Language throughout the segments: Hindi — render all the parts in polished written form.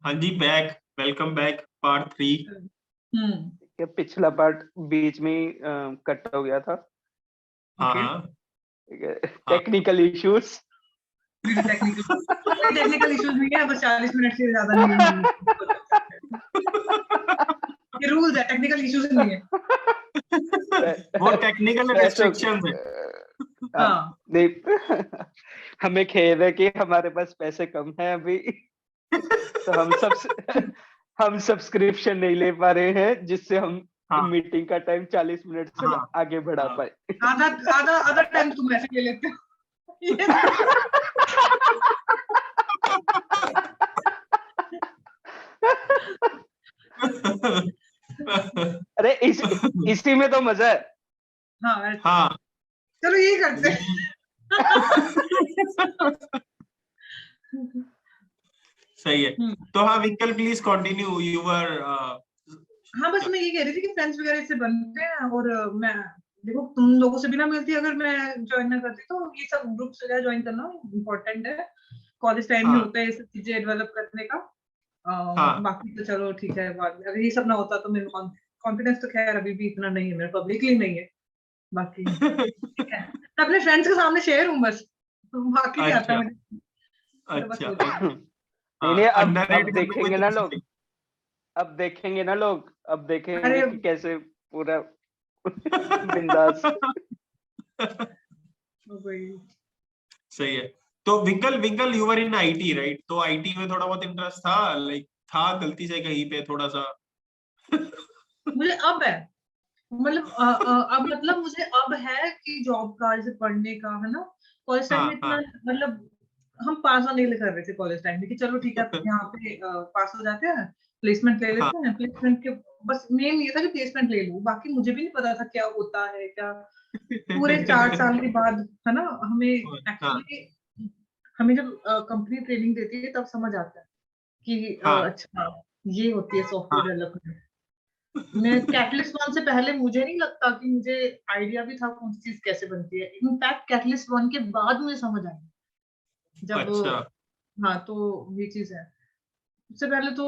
हाँ जी, बैक। Welcome back, part 3। हम्म। क्या पिछला पार्ट बीच में ही कट हो गया था। हाँ ओके। हाँ हाँ। Technical issues. टेक्निकल इश्यूज नहीं है, बस 40 मिनट से ज्यादा नहीं ये रूल्स है, टेक्निकल इश्यूज नहीं है। वो टेक्निकल रेस्ट्रिक्शंस है। हाँ नहीं हमें खेद है कि हमारे पास पैसे कम हैं अभी तो हम सब्सक्रिप्शन नहीं ले पा रहे हैं, जिससे हम हाँ मीटिंग का टाइम 40 मिनट से हाँ आगे बढ़ा हाँ। पाए। आधा आधा आधा टाइम तुम ऐसे ले लेते हो ये अरे इसी में तो मजा है। हाँ हाँ चलो यही करते हैं। सही है। तो हाँ, विकल प्लीज कंटिन्यू यूर। हाँ बस मैं ये कह रही थी कि फ्रेंड्स वगैरह से बनते हैं, और मैं देखो तुम लोगों से भी ना मिलती अगर मैं ज्वाइन ना करती, तो ये सब ग्रुप्स वगैरह ज्वाइन करना इम्पोर्टेंट है। कॉलेज टाइम में हाँ होता है ये सब चीजें डेवलप करने का। हाँ बाकी तो चलो ठीक है, बाद में अगर ये सब ना होता तो मेरे कॉन्फिडेंस तो खैर अभी भी इतना नहीं है, मेरा पब्लिकली नहीं है। बाकी ठीक है, मैं अपने फ्रेंड्स के सामने शेयर हूँ बस, तो बाकी नहीं आता अच्छा मुझे, तो बस अच्छा। वो चीज़ है। नहीं नहीं, अंडररेट अब करना कोई देखेंगे ना दिक्कत लोग। नहीं। अब देखेंगे ना लोग। अब देखेंगे अरे कि कैसे पूरा बिंदास। वही सही है। तो विकल विकल you were in IT right? तो आईटी में थोड़ा बहुत इंटरेस्ट था, लाइक था गलती से कहीं पे थोड़ा सा? मुझे अब है, मतलब अब मतलब मुझे अब है कि जॉब का, जैसे पढ़ने का है ना। कॉलेज टाइम हाँ में इतना हाँ मतलब हम पास आने के लिए कर रहे थे कॉलेज टाइम में कि चलो ठीक है यहाँ पे पास हो जाते हैं, प्लेसमेंट ले हाँ लेते हैं, प्लेसमेंट के बस मेन ये था कि प्लेसमेंट ले लूं, बाकी मुझे भी नहीं पता था क्या होता है क्या। पूरे 4 साल के बाद है ना, हमें हाँ एक्चुअली हमें जब कंपनी ट्रेनिंग देती है तब समझ आता है कि हाँ अच्छा ये होती है सॉफ्टवेयर डेवलपमेंट। मैं कैटलिस्ट वन से पहले मुझे नहीं लगता कि मुझे आइडिया भी था कौन सी चीज कैसे बनती है। इनफैक्ट कैटलिस्ट वन के बाद मुझे समझ आई जब। अच्छा हाँ तो ये चीज है, उससे पहले तो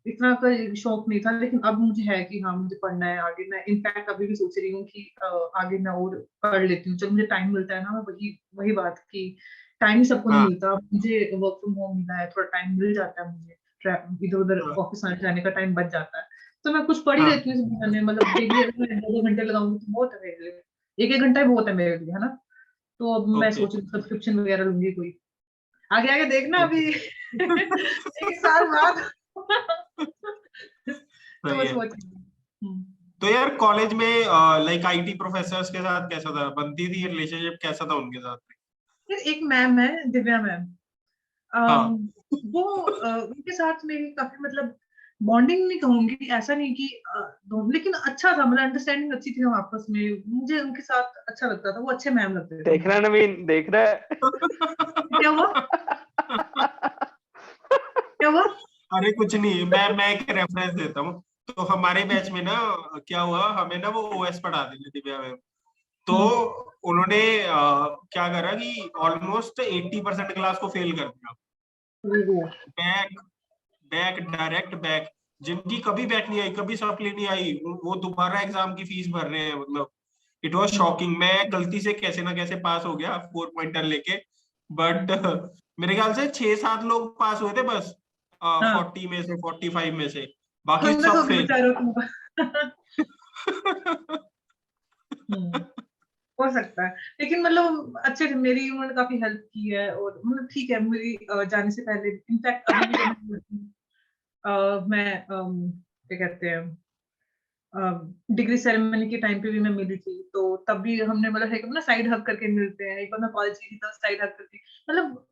इतना कोई शौक नहीं था, लेकिन अब मुझे है कि हाँ मुझे पढ़ना है आगे। मैं इनफैक्ट अभी भी सोच रही हूँ कि आगे मैं और पढ़ लेती हूँ, जब मुझे टाइम मिलता है ना। मैं वही वही बात कि टाइम ही सबको नहीं हाँ मिलता, मुझे वर्क फ्रॉम होम मिला है, थोड़ा टाइम मिल जाता है मुझे, इधर उधर हाँ ऑफिस आने जाने का टाइम बच जाता है, तो मैं कुछ पढ़ ही हाँ लेती हूँ इस बहाने। मतलब डेली अगर मैं 2-2 घंटे लगाऊंगी तो बहुत है मेरे लिए, 1-1 घंटा ही बहुत है मेरे लिए, है ना। तो अब मैं ओके सोच रही हूँ सब्सक्रिप्शन वगैरह लूंगी कोई, आगे आगे देखना ओके। अभी 1 साल बाद। तो सही बस है। वो चीज़ है। तो यार कॉलेज में लाइक आईटी प्रोफेसर्स के साथ कैसा था? बनती थी रिलेशनशिप? कैसा था उनके साथ? फिर एक मैम है, दिव्या मैम। हाँ वो उनके साथ मेरी काफी मतलब बॉन्डिंग नहीं कहूंगी, ऐसा नहीं कि लेकिन अच्छा था, मतलब अंडरस्टैंडिंग अच्छी थी हम आपस में, मुझे उनके साथ अच्छा लगता था, वो अच्छे मैम लगते थे देख रहा मुझे। है नवीन, देख रहा है। क्या हुआ? क्या हुआ? अरे कुछ नहीं, मैं एक रेफरेंस देता हूँ। तो हमारे बैच में ना क्या हुआ, हमें ना वो ओएस पढ़ाते थे दिव्या मैम। तो हम्म। उन्होंने क्या करा कि ऑलमोस्ट 80% क्लास को फेल कर दिया। ओहो। Back back direct back. जिनकी कभी बैक नहीं आई, कभी सप्ली नहीं आई, वो दोबारा एग्जाम की फीस भर रहे हैं। मतलब इट वाज शॉकिंग। मैं गलती से कैसे ना कैसे पास हो गया 4 पॉइंटर लेके। बट मेरे ख्याल से 6-7 लोग पास हुए थे बस, हाँ 40 में से, 45 में से। बाकी फंगस सब होगी फेल। बेचारों को। हम्म, हो सकता है, लेकिन मतलब अच्छे थे, मेरी उन्होंने काफी हेल्प की है, और मतलब ठीक है मेरी जाने से पहले, इनफैक्ट अभी भी जब मैं मिलती हूँ, मैं क्या कहते हैं डिग्री सेरेमनी के टाइम पे भी मैं मिली थी, तो तब भी हमने मतलब है कि ना साइड हग करके मिलते हैं। एक बार मैं कॉलेज की थी तो साइड हग करके, मतलब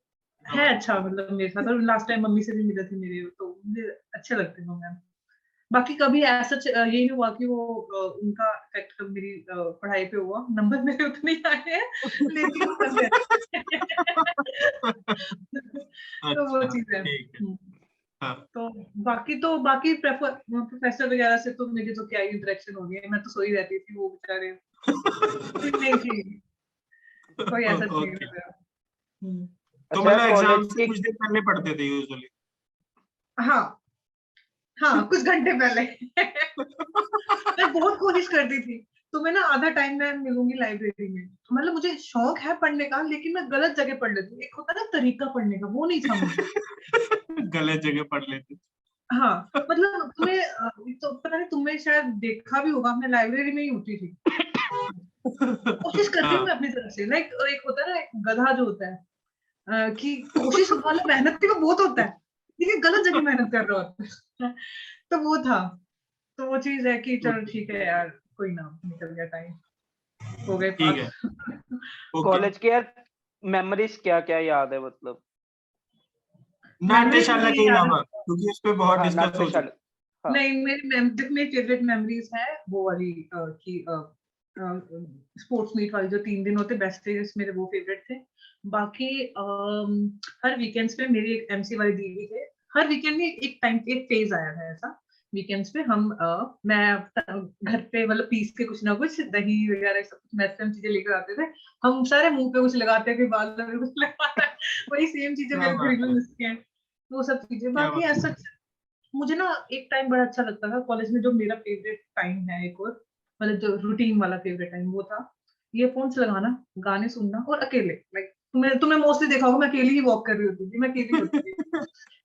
है हाँ अच्छा मतलब मेरे साथ। और लास्ट टाइम मम्मी से भी मिले थे मेरे, तो मुझे अच्छे लगते हैं वो मैम। बाकी कभी ऐसा यही नहीं हुआ कि वो उनका इफेक्ट कभी मेरी पढ़ाई पे हुआ, नंबर मेरे उतने ही आए हैं लेकिन बस है। तो वो अच्छा चीज है। ठीक है। हाँ तो बाकी प्रोफेसर वगैरह से तो मेरी तो क्या ही इंटरेक्शन हो गई है, मैं तो सोई रहती थी, वो बेचारे नहीं थी, कोई ऐसा नहीं ओके। है मेरा। हम्म। तो अच्छा मतलब कॉलेज एग्जाम से की कुछ दिन पहले पढ़ते थे यूजुअली? हाँ, हाँ, कुछ घंटे पहले। मैं बहुत कोशिश करती थी, तो मैं ना आधा टाइम मैं मिलूंगी लाइब्रेरी में, तो मतलब मुझे शौक है पढ़ने का, लेकिन मैं गलत जगह पढ़ लेती हूँ। एक होता है ना तरीका पढ़ने का, वो नहीं था मुझे। गलत जगह पढ़ लेते। हाँ, मतलब तुम्हें तो पता नहीं, तुमने शायद देखा भी होगा, मैं लाइब्रेरी में ही होती थी। कोशिश करती हूँ हाँ मैं अपनी तरफ से, लाइक एक होता है ना, एक गधा जो होता है, कि कोशिश वाला मेहनत भी तो बहुत होता है, लेकिन गलत जगह मेहनत कर रहा होता है। तो वो था, तो वो चीज है कि चलो ठीक है यार, कोई ना, निकल गया टाइम, हो गए ठीक है, पास। ओके। कॉलेज के यार मेमोरीज क्या क्या याद है मतलब? मेमोरीज नाट्यशाला मेरी के याद है, अलावा, क्योंकि उस पे बहुत हाँ डिस्कस हो चुका। नाट्यशाला। हाँ नहीं मेरी फेवरेट मेमोरीज है वो वाली, कि स्पोर्ट्स मीट वाली जो 3 दिन होते, बेस्ट थे मेरे, वो फेवरेट थे। बाकी हर वीकेंड्स पे मेरी एक एमसी वाली दीदी थे। हर वीकेंड में एक टाइम, एक फेज आया था ऐसा, वीकेंड्स पे हम मैं घर पे मतलब पीस के कुछ ना कुछ दही वगैरह सब कुछ मैस में चीजें लेकर आते थे। हम सारे मुंह पे कुछ लगाते हैं, कोई बाल में कुछ लगाता है, वही सेम चीजें क्या मेरे बात घरेलू है, नुस्खे हैं, वो सब चीजें। क्या बाकी बात है। ऐसा मुझे ना एक टाइम बड़ा अच्छा लगता था कॉलेज में, जो मेरा फेवरेट टाइम है एक और, मतलब जो रूटीन वाला फेवरेट टाइम वो था, ईयरफोन्स लगाना, गाने सुनना, और अकेले, लाइक तुम्हें मोस्टली देखा होगा मैं अकेली ही वॉक कर रही होती थी, मैं अकेली होती थी।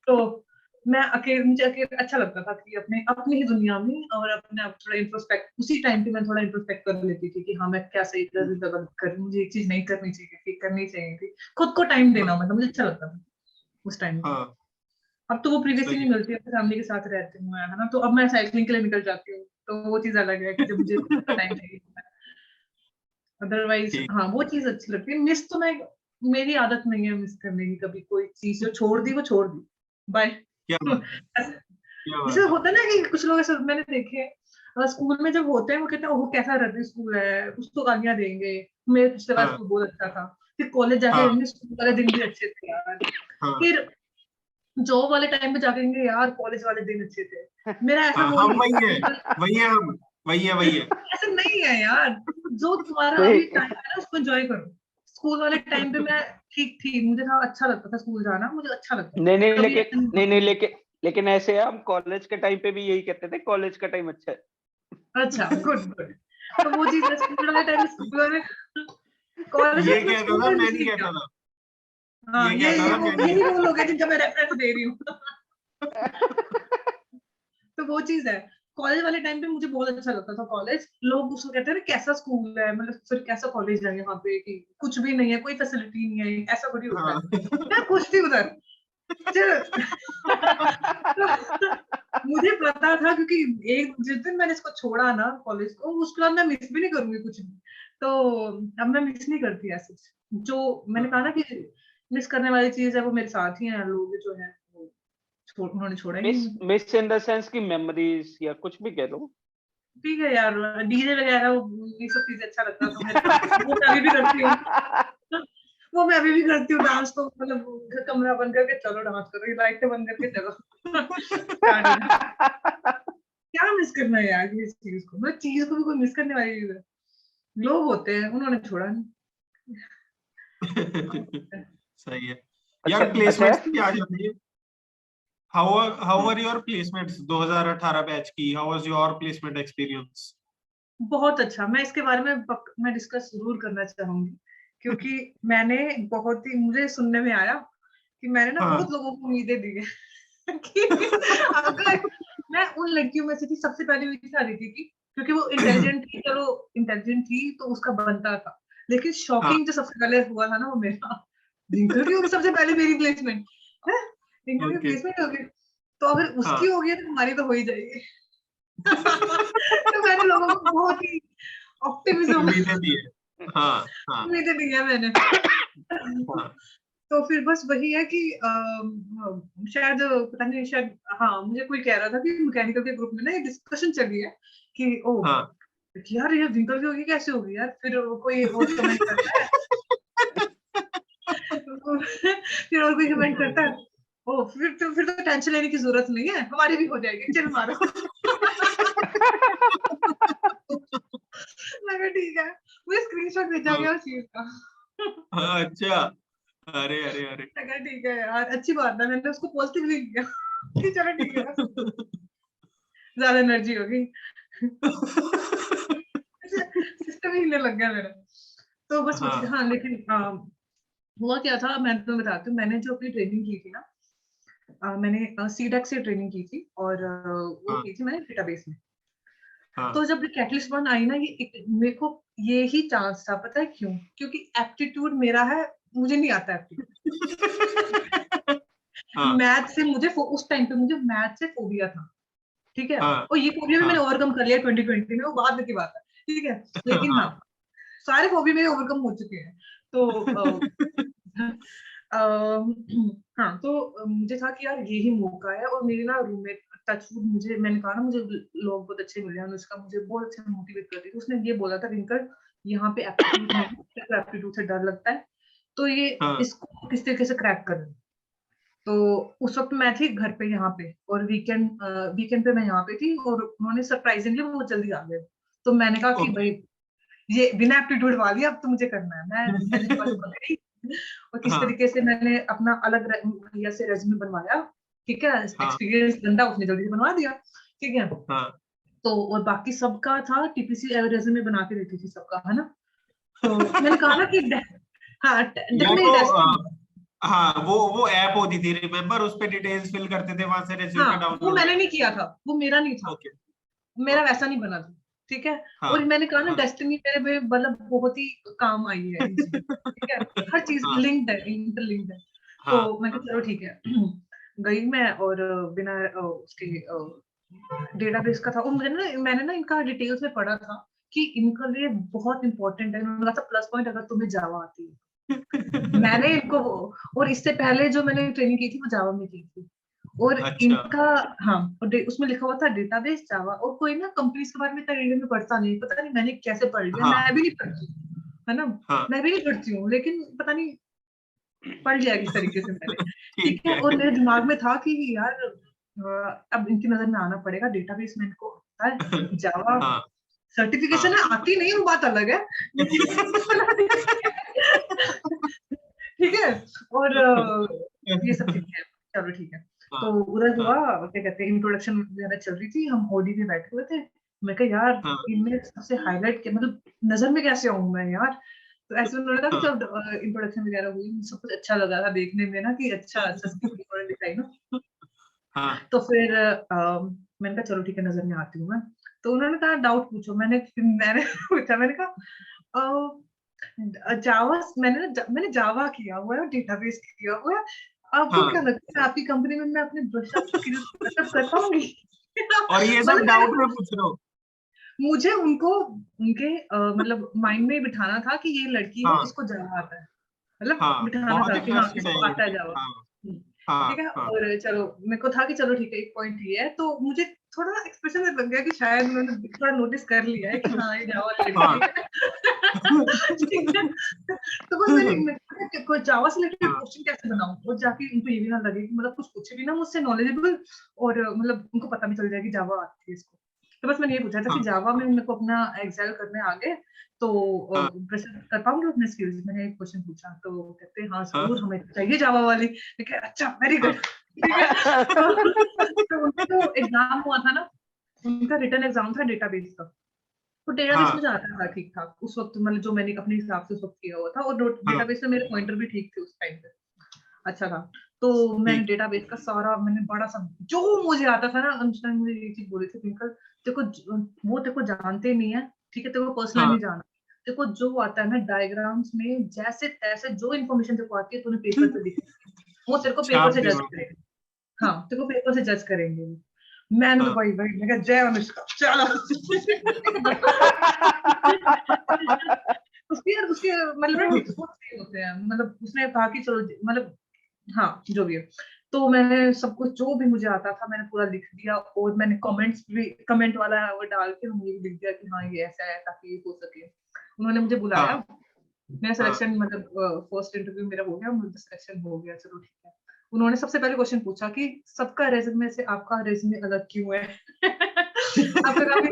तो मैं अकेले, मुझे अकेले अच्छा लगता था कि अपने अपनी ही दुनिया में, और अपने आप थोड़ा इंट्रोस्पेक्ट, उसी टाइम पे मैं थोड़ा इंट्रोस्पेक्ट कर लेती थी कि हाँ मैं क्या सही कर रही हूँ, गलत कर रही हूँ, मुझे एक चीज नहीं करनी चाहिए थी, करनी चाहिए थी। खुद को टाइम देना, मतलब मुझे अच्छा लगता था उस टाइम पे। हाँ अब तो वो प्रीवियसली सही नहीं है। मिलती, अब फैमिली के साथ रहती हूँ मैं, है ना, तो अब मैं साइकिलिंग के लिए निकल जाती हूँ, तो वो चीज अलग है कि जब मुझे खुद का टाइम चाहिए। अदरवाइज ठीक। हाँ, वो चीज अच्छी लगती है। मिस तो मैं, मेरी आदत नहीं है मिस करने की, कभी कोई चीज जो छोड़ दी वो छोड़ दी, बाय। क्या बात है, क्या जैसे बात है। होता है ना कि कुछ लोग ऐसे मैंने देखे हैं, स्कूल में जब होते हैं वो कहते हैं ओह कैसा रद्दी स्कूल है, उसको गालियां देंगे, मेरे पिछले बार हाँ स्कूल बहुत अच्छा था, फिर कॉलेज जाके हाँ रहेंगे स्कूल वाले दिन भी अच्छे थे यार, हाँ फिर जॉब वाले टाइम पे जाकेंगे यार कॉलेज वाले दिन अच्छे थे। मेरा ऐसा हाँ, वो हम नहीं वही है, है, वही है हम, वही है, वही है। ऐसा नहीं है यार, जो तुम्हारा नहीं अभी टाइम है ना उसको एंजॉय करो। स्कूल वाले टाइम पे मैं ठीक थी, मुझे था अच्छा लगता था स्कूल जाना, मुझे अच्छा लगता था, नहीं नहीं कभी लेकिन ऐसा नहीं नहीं था। नहीं लेकिन ऐसे हम कॉलेज के टाइम पे भी यही कहते थे, कॉलेज का टाइम अच्छा है। अच्छा, गुड गुड। तो वो चीज है, स्कूल वाले टाइम, स्कूल वाले, कॉलेज में ये तुमने कहता स्कूल था, में मैं मिस नहीं नहीं किया। कहता था। हाँ, ये कहता ये था, वो मैं नहीं यही वो कहता लोग हैं जिनका मैं रेफरेंस दे रही हूँ। तो वो चीज है, कॉलेज वाले टाइम पे मुझे बहुत अच्छा लगता था कॉलेज। लोग उसको कहते हैं ना कैसा स्कूल है, मतलब फिर कैसा कॉलेज है यहाँ पे, कि कुछ भी नहीं है, कोई फैसिलिटी नहीं है, ऐसा थोड़ी था। होता है। हाँ। मैं खुश थी उधर। चल। मुझे पता था, क्योंकि एक जिस दिन मैंने इसको छोड़ा ना कॉलेज को, उसके बाद मैं मिस भी नहीं करूंगी कुछ भी, तो अब मैं मिस नहीं करती ऐसे। जो मैंने कहा ना कि मिस करने वाली चीज है, वो मेरे साथ ही हैं लोग जो है, वो उन्होंने छोड़ा ही नहीं मिस मुझे। मिस इन द सेंस की मेमोरीज या कुछ भी कह लो। ठीक है यार, डीजे वगैरह ये सब चीजें अच्छा लगता था मुझे डांस, वो मैं अभी भी करती हूँ। वो मैं अभी भी करती हूँ डांस, तो मतलब कमरा बंद करके चलो डांस करो, लाइटें बंद करके चलो। स्टार्ट हो जाए। क्या मिस करना है यार इस चीज को, मतलब चीज को भी कोई मिस करने वाली चीज है, लोग होते हैं उन्होंने छोड़ा नहीं। सही है। अच्छा यार अच्छा। प्लेसमेंट्स की आ जाती है। How are your placements 2018 batch की? How was your placement experience? बहुत अच्छा, मैं इसके बारे में मैं डिस्कस जरूर करना चाहूंगी, क्योंकि मैंने बहुत ही, मुझे सुनने में आया कि मैंने ना हाँ बहुत लोगों को उम्मीदें दी है कि अगर मैं उन लड़कियों में से थी, सबसे पहले वही सारी थी, क्योंकि वो इंटेलिजेंट थी, चलो इंटेलिजेंट थी तो उसका बनता था, लेकिन हाँ शॉकिंग जो सबसे पहले हुआ था ना वो मेरा, डिंकल की होगी सबसे पहले मेरी प्लेसमेंट है, डिंकल की ओके प्लेसमेंट होगी, तो अगर उसकी हाँ। होगी तो हमारी तो हो ही जाएगी। तो मैंने लोगों को बहुत ही ऑप्टिमिज्म उम्मीदें दी है। हाँ हाँ उम्मीदें दी है मैंने। हाँ तो फिर बस वही है कि शायद पता नहीं, शायद हाँ, मुझे कोई कह रहा था कि मैकेनिकल के ग्रुप में ना ये डिस्कशन चली है कि ओ हाँ। यार ये विंकल की होगी, कैसे होगी यार, फिर कोई और कमेंट करता है। फिर और कोई कमेंट करता है, ओ फिर तो टेंशन लेने की जरूरत नहीं है, हमारी भी हो जाएगी, चल मारो। मैं कहा ठीक है, मुझे स्क्रीनशॉट भेजा हाँ, गया उस चीज का। हाँ, अच्छा। अरे अरे अरे। मैं कहा ठीक है यार, अच्छी बात है, मैंने उसको पॉजिटिवली लिया। कि चलो ठीक है, ज्यादा एनर्जी होगी, सिस्टम ही हिलने लग गया मेरा। तो बस हाँ। हाँ, लेकिन हुआ क्या था मैं तुम्हें बताती हूँ। मैंने जो अपनी ट्रेनिंग की थी ना, मैंने सीडेक से ट्रेनिंग की थी, और वो हाँ। की थी मैंने डेटाबेस में। हाँ। तो जब कैटलिस्ट 1 आई ना, मेरे को ये ही चांस था, पता है क्यों? क्योंकि एप्टीट्यूड मेरा है, मुझे नहीं आता एप्टीट्यूड। हाँ। मैथ से मुझे उस टाइम पे मुझे मैथ से फोबिया था, ठीक है, हाँ। और ये फोबिया भी हाँ। मैंने ओवरकम कर लिया 2020 में, वो बाद की बात है, ठीक है। लेकिन हाँ, हाँ। सारे फोबिया मेरे ओवरकम हो चुके हैं। तो हाँ, तो मुझे था कि यार यही मौका है। और मेरी ना रूममेट, टचवुड, मुझे, मैंने कहा ना मुझे लोग बहुत अच्छे मिले, अनुष्का मुझे बहुत अच्छा मोटिवेट करती थी। उसने ये बोला था, रिंकल यहाँ पे एप्टीट्यूड नहीं है, एप्टीट्यूड से डर लगता है, तो ये हाँ। इसको किस तरीके से क्रैक कर। तो उस वक्त मैं थी घर पे यहाँ पे, और वीकेंड पे मैं यहाँ पे थी, और उन्होंने सरप्राइजिंगली बहुत जल्दी आ गए। तो मैंने कहा कि ओके। भाई ये बिना एप्टीट्यूड वाली, अब तो मुझे करना है। मैं हैदराबाद को गई, और किस हाँ। तरीके से मैंने अपना अलग भैया से रेज्यूमे बनवाया, ठीक है, हाँ। एक्सपीरियंस बंदा, उसने जल्दी से बनवा दिया, ठीक है। हाँ। तो और बाकी सबका था टीपीसी रेज्यूमे बना के देती थी सबका, है ना। तो मैंने कहा ना कि हाँ, यार डेफिनेटली वो टेस्ट। हाँ, वो ऐप होती थी, रिमेम्बर, उस पे डिटेल्स फिल करते थे, वहां से हाँ, रेज्यूमे वो डाउनलोड मैंने नहीं करके। किया था, वो मेरा नहीं था, ओके। मेरा ओके। वैसा नहीं बना था, ठीक है। हाँ। और मैंने कहा ना, हाँ। डेस्टिनी मेरे में मतलब बहुत ही काम आई है इन चीजों, ठीक है, हर चीज हाँ। लिंक्ड है, इंटरलिंक्ड है। हाँ। तो मैं हाँ। कहा चलो ठीक है। गई मैं, और बिना उसके डेटाबेस का था, और मुझे ना, मैंने ना इनका डिटेल्स में पढ़ा था कि इनका लिए बहुत इंपॉर्टेंट है, उन्होंने कहा था प्लस पॉइंट अगर तुम्हें जावा आती है। मैंने इनको और इससे पहले जो मैंने ट्रेनिंग की थी वो जावा में की थी, और अच्छा। इनका, हाँ, और उसमें लिखा हुआ था डेटाबेस जावा। और कोई ना कंपनीज के बारे में इतना डिटेल में पढ़ता नहीं, पता नहीं मैंने कैसे पढ़ लिया, हाँ। मैं भी नहीं पढ़ती, है ना, हाँ। मैं भी नहीं पढ़ती हूँ, लेकिन पता नहीं पढ़ लिया किस तरीके से मैंने, ठीक ठीक है। और है। मेरे दिमाग में था कि यार अब इनकी नजर में आना पड़ेगा, डेटाबेस में इनको आता है, जावा हाँ। सर्टिफिकेशन हाँ। है, आती नहीं वो बात अलग है, लेकिन बना दिया। ठीक है। और ये सब ठीक है, चलो ठीक है। हाँ। तो उधर हाँ। हुआ, क्या कहते हैं, इंट्रोडक्शन वगैरह चल रही थी, हम ओडी पे बैठे हुए थे। मैं कहा यार हाँ। इनमें सबसे हाईलाइट के मतलब नजर में कैसे आऊं मैं यार। तो ऐसे उन्होंने कहा कि हाँ। जब इंट्रोडक्शन वगैरह हुई, सब कुछ अच्छा लगा था देखने में ना, कि अच्छा अच्छा उन्होंने दिखाई ना। हाँ। तो फिर मैंने कहा चलो ठीक है, नजर में आती हूँ मैं। तो उन्होंने कहा डाउट पूछो। मैंने पूछा, मैंने कहा जावा, मैंने जावा किया हुआ है, डेटाबेस किया हुआ है, आपको क्या हाँ। लगता है आपकी कंपनी में मैं अपने ब्रशअप स्किल्स ब्रशअप कर पाऊंगी? और ये सब मतलब डाउट में पूछ रहे हो? मुझे उनको उनके मतलब माइंड में बिठाना था कि ये लड़की है हाँ। जिसको जावा आता है, मतलब हाँ, बिठाना बहुत था ही कि हाँ फ्रेशर है इसको ये आता है लड़की। जावा। हाँ। हम्म, हाँ। ठीक है। हाँ। और चलो मेरे को था कि चलो ठीक है, एक पॉइंट ये है, तो मुझे थोड़ा एक्सप्रेशन में लग गया कि शायद उन्होंने थोड़ा नोटिस कर लिया है कि हाँ ये जावा लड़की हाँ। है। ठीक है। तो बस कोई जावा से रिलेटेड हाँ। क्वेश्चन कैसे बनाऊं, और जाके उनको ये भी ना लगे कि मतलब कुछ पूछे भी ना मुझसे नॉलेजेबल, और मतलब उनको पता भी चल जाए कि जावा आती है इसको। तो बस मैंने ये पूछा था कि हाँ। जावा में मेरे को अपना एक्सेल करने आगे, तो हाँ। प्रेजेंट कर पाऊंगी अपने स्किल्स। मैंने एक क्वेश्चन पूछा, तो कहते हैं हाँ हाँ। जरूर, हमें चाहिए जावा वाली। ठीक है, अच्छा वेरी हाँ। गुड, ठीक है। तो उनका जो एग्जाम हुआ था ना, उनका रिटर्न एग्जाम था डेटाबेस का। तो डेटाबेस हाँ। मुझे आता था ठीक ठाक उस वक्त, मतलब जो मैंने अपने हिसाब से उस वक्त किया हुआ था, और हाँ। डेटाबेस में मेरे पॉइंटर भी ठीक थे उस टाइम पे, अच्छा था। तो मैंने ठीक। डेटाबेस का सारा, मैंने बड़ा सा जो मुझे आता था ना, अनुष्का ने मुझे ये चीज बोली थी, ट्विंकल देखो वो तेरे को जानते नहीं है, ठीक है, तेरे को पर्सनली हाँ। नहीं जाना, तेरे को जो आता है ना डायग्राम्स में, जैसे तैसे जो इन्फॉर्मेशन तेरे को आती है तूने पेपर पे लिखी, वो तेरे को पेपर छाप से दे जज वहाँ पे। करेगा। हाँ, तेरे को पेपर से जज करेंगे। मैंने तो हाँ। भाई भाई मैं कहा जय अनुष्का, चलो। उसके मतलब ना टिप्स बहुत सही होते हैं, मतलब उसने कहा कि चलो मतलब हाँ जो भी है। तो मैंने सब कुछ जो भी मुझे आता था मैंने पूरा लिख दिया, और मैंने कमेंट वाला वो डाल के मैंने ये भी लिख दिया कि हाँ ये ऐसा है, ताकि ये हो सके। उन्होंने मुझे बुलाया, हाँ। मेरा हाँ। सिलेक्शन मतलब फर्स्ट इंटरव्यू मेरा हो गया, मुझे सिलेक्शन हो गया, चलो ठीक है। उन्होंने सबसे पहले क्वेश्चन पूछा कि सबका रेज्यूमे से आपका रेज्यूमे अलग क्यों है? अब फिर अभी